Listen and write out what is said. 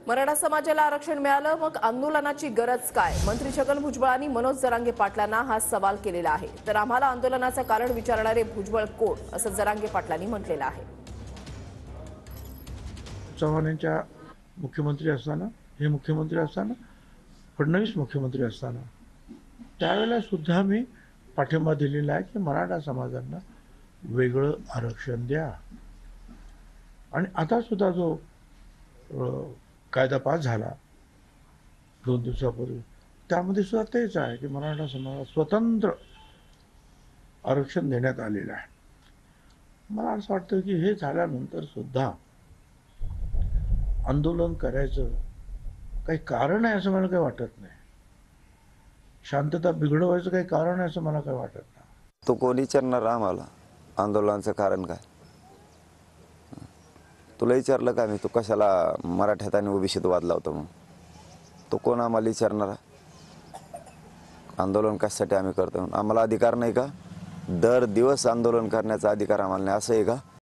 मराठा समाजाला आरक्षण मिळालं, मग आंदोलनाची गरज काय? मंत्री छगन भुजबळांनी मनोज जरांगे पाटलांना हा सवाल केलेला आहे. तर आम्हाला आंदोलनाचं कारण विचारणारे भुजबळ कोण, असं जरांगे पाटलांनी म्हटलेलं आहे. चव्हाणांच्या मुख्यमंत्री असताना, हे मुख्यमंत्री असताना, फडणवीस मुख्यमंत्री असताना त्यावेळेला सुद्धा मी पाठिंबा दिलेला आहे की मराठा समाजांना वेगळं आरक्षण द्या. आणि आता सुद्धा जो कायदा पास झाला 2 दिवसापूर्वी, त्यामध्ये सुद्धा तेच आहे की मराठा समाजाला स्वतंत्र आरक्षण देण्यात आलेलं आहे. मला असं वाटतं की हे झाल्यानंतर सुद्धा आंदोलन करायचं काही कारण आहे असं मला काही वाटत नाही. शांतता बिघडवायचं काही कारण आहे असं मला काही वाटत नाही. तो कोणी विचारणार आम्हाला आंदोलनाचं कारण काय? तुला विचारलं का मी, तू कशाला मराठ्यात आणि ओबीसीत वाद लावतो? मग तो कोण आम्हाला विचारणार? आंदोलन कशासाठी आम्ही करतो? आम्हाला अधिकार नाही का? दर दिवस आंदोलन करण्याचा अधिकार आम्हाला नाही असं आहे का?